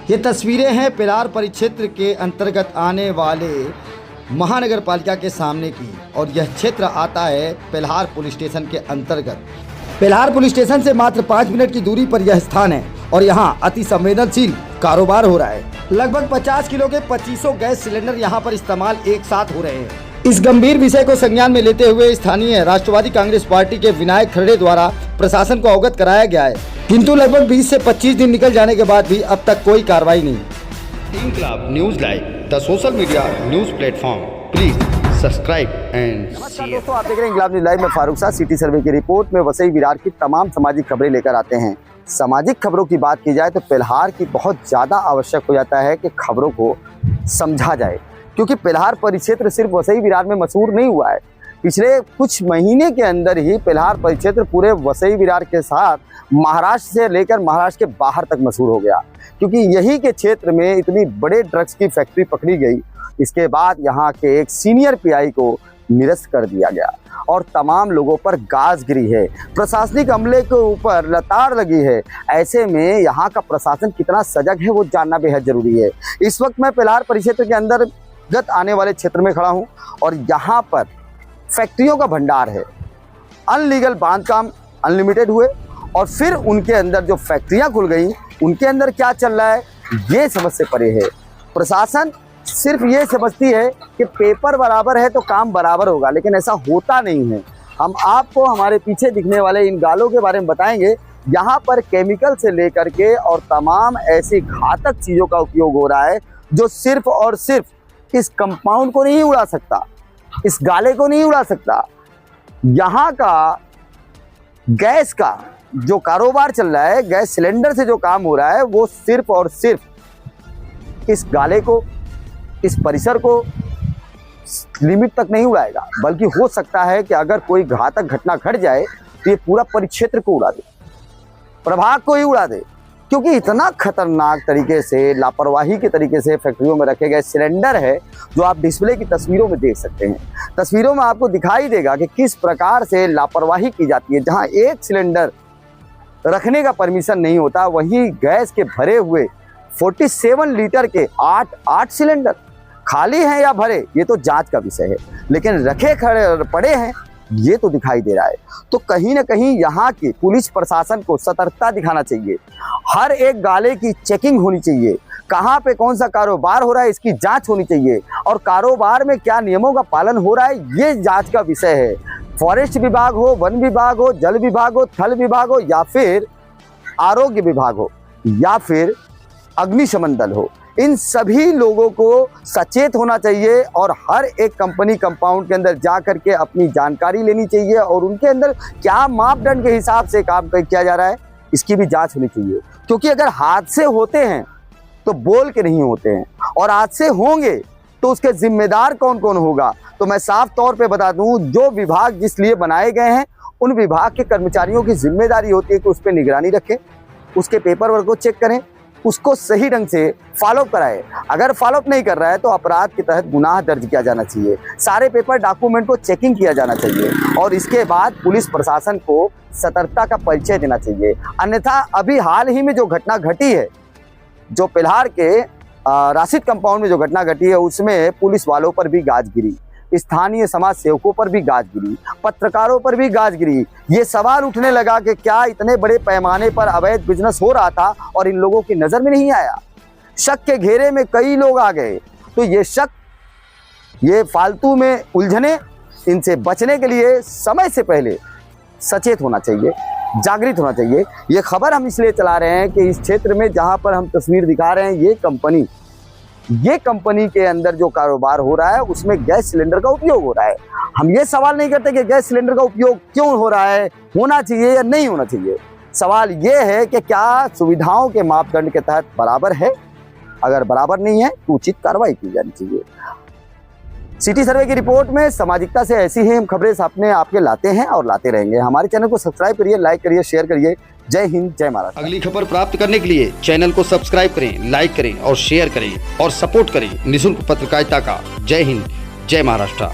ये तस्वीरें हैं पिलार परिक्षेत्र के अंतर्गत आने वाले महानगर पालिका के सामने की, और यह क्षेत्र आता है पिलार पुलिस स्टेशन के अंतर्गत। पिलार पुलिस स्टेशन से मात्र 5 मिनट की दूरी पर यह स्थान है और यहाँ अति संवेदनशील कारोबार हो रहा है। लगभग 50 किलो के 2500 गैस सिलेंडर यहाँ पर इस्तेमाल एक साथ हो रहे हैं। इस गंभीर विषय को संज्ञान में लेते हुए स्थानीय राष्ट्रवादी कांग्रेस पार्टी के विनायक खड़े द्वारा प्रशासन को अवगत कराया गया है, किंतु लगभग 20 से 25 दिन निकल जाने के बाद भी अब तक कोई कार्रवाई नहीं। इनकलाब news live, the social media news platform, please subscribe and नमस्कार दोस्तों, आप देख रहे हैं इनकलाब न्यूज लाइव में फारूक साहब। सिटी सर्वे की रिपोर्ट में वसई विरार की तमाम सामाजिक खबरें लेकर आते हैं। सामाजिक खबरों की बात की जाए तो पिलार की बहुत ज़्यादा आवश्यक हो जाता है कि खबरों को समझा जाए, क्योंकि पिलार परिक्षेत्र सिर्फ वसई विरार में मशहूर नहीं हुआ है। पिछले कुछ महीने के अंदर ही पिलार परिक्षेत्र पूरे वसई विरार के साथ महाराष्ट्र से लेकर महाराष्ट्र के बाहर तक मशहूर हो गया, क्योंकि यही के क्षेत्र में इतनी बड़े ड्रग्स की फैक्ट्री पकड़ी गई। इसके बाद यहाँ के एक सीनियर पीआई को निरस्त कर दिया गया और तमाम लोगों पर गाज गिरी है। प्रशासनिक अमले के ऊपर लताड़ लगी है। ऐसे में यहाँ का प्रशासन कितना सजग है वो जानना बेहद जरूरी है। इस वक्त मैं पिलार परिक्षेत्र के अंतर्गत आने वाले क्षेत्र में खड़ा हूँ और यहाँ पर फैक्ट्रियों का भंडार है। अनलीगल बांधकाम अनलिमिटेड हुए और फिर उनके अंदर जो फैक्ट्रियाँ खुल गई, उनके अंदर क्या चल रहा है ये समझ से परे है। प्रशासन सिर्फ ये समझती है कि पेपर बराबर है तो काम बराबर होगा, लेकिन ऐसा होता नहीं है। हम आपको हमारे पीछे दिखने वाले इन गालों के बारे में बताएंगे। यहाँ पर केमिकल से लेकर के और तमाम ऐसी घातक चीज़ों का उपयोग हो रहा है जो सिर्फ और सिर्फ इस कंपाउंड को नहीं उड़ा सकता, इस गाले को नहीं उड़ा सकता। यहाँ का गैस का जो कारोबार चल रहा है, गैस सिलेंडर से जो काम हो रहा है, वो सिर्फ और सिर्फ इस गाले को, इस परिसर को लिमिट तक नहीं उड़ाएगा, बल्कि हो सकता है कि अगर कोई घातक घटना घट जाए तो ये पूरा परिक्षेत्र को उड़ा दे, प्रभाग को ही उड़ा दे, क्योंकि इतना खतरनाक तरीके से, लापरवाही के तरीके से फैक्ट्रियों में रखे गए सिलेंडर है जो आप डिस्प्ले की तस्वीरों में देख सकते हैं। तस्वीरों में आपको दिखाई देगा कि किस प्रकार से लापरवाही की जाती है। जहां एक सिलेंडर रखने का परमिशन नहीं होता, वहीं गैस के भरे हुए 47 लीटर के 8 सिलेंडर खाली हैं या भरे, ये तो जांच का विषय है, लेकिन रखे खड़े पड़े हैं ये तो दिखाई दे रहा है। तो कहीं ना कहीं यहाँ की पुलिस प्रशासन को सतर्कता दिखाना चाहिए। हर एक गाले की चेकिंग होनी चाहिए। कहाँ पे कौन सा कारोबार हो रहा है इसकी जांच होनी चाहिए, और कारोबार में क्या नियमों का पालन हो रहा है ये जांच का विषय है। फॉरेस्ट विभाग हो, वन विभाग हो, जल विभाग हो, थल विभाग हो, या फिर आरोग्य विभाग हो, या फिर अग्निशमन दल हो, इन सभी लोगों को सचेत होना चाहिए और हर एक कंपनी कंपाउंड के अंदर जा करके अपनी जानकारी लेनी चाहिए और उनके अंदर क्या मापदंड के हिसाब से काम किया जा रहा है इसकी भी जांच होनी चाहिए। क्योंकि अगर हादसे होते हैं तो बोल के नहीं होते हैं, और हादसे होंगे तो उसके जिम्मेदार कौन कौन होगा। तो मैं साफ तौर पे बता दूं, जो विभाग जिस लिए बनाए गए हैं उन विभाग के कर्मचारियों की जिम्मेदारी होती है कि उस पर निगरानी रखें, उसके पेपर वर्क को चेक करें, उसको सही ढंग से फॉलोअप कराए। अगर फॉलोअप नहीं कर रहा है तो अपराध के तहत गुनाह दर्ज किया जाना चाहिए। सारे पेपर डॉक्यूमेंट को चेकिंग किया जाना चाहिए और इसके बाद पुलिस प्रशासन को सतर्कता का परिचय देना चाहिए। अन्यथा अभी हाल ही में जो घटना घटी है, जो पिलार के राशिद कंपाउंड में जो घटना घटी है, उसमें पुलिस वालों पर भी गाज गिरी, स्थानीय समाज सेवकों पर भी गाज गिरी, पत्रकारों पर भी गाज गिरी। ये सवाल उठने लगा कि क्या इतने बड़े पैमाने पर अवैध बिजनेस हो रहा था और इन लोगों की नजर में नहीं आया। शक के घेरे में कई लोग आ गए। तो ये शक, ये फालतू में उलझने, इनसे बचने के लिए समय से पहले सचेत होना चाहिए, जागृत होना चाहिए। ये खबर हम इसलिए चला रहे हैं कि इस क्षेत्र में जहां पर हम तस्वीर दिखा रहे हैं, ये कंपनी के अंदर जो कारोबार हो रहा है उसमें गैस सिलेंडर का उपयोग हो रहा है। हम ये सवाल नहीं करते कि गैस सिलेंडर का उपयोग क्यों हो रहा है, होना चाहिए या नहीं होना चाहिए। सवाल ये है कि क्या सुविधाओं के मापदंड के तहत बराबर है। अगर बराबर नहीं है तो उचित कार्रवाई की जानी चाहिए। सिटी सर्वे की रिपोर्ट में सामाजिकता से ऐसी ही हम खबरें सामने आपके लाते हैं और लाते रहेंगे। हमारे चैनल को सब्सक्राइब करिए, लाइक करिए, शेयर करिए। जय हिंद, जय महाराष्ट्र। अगली खबर प्राप्त करने के लिए चैनल को सब्सक्राइब करें, लाइक करें और शेयर करें और सपोर्ट करें निःशुल्क पत्रकारिता का। जय हिंद, जय महाराष्ट्र।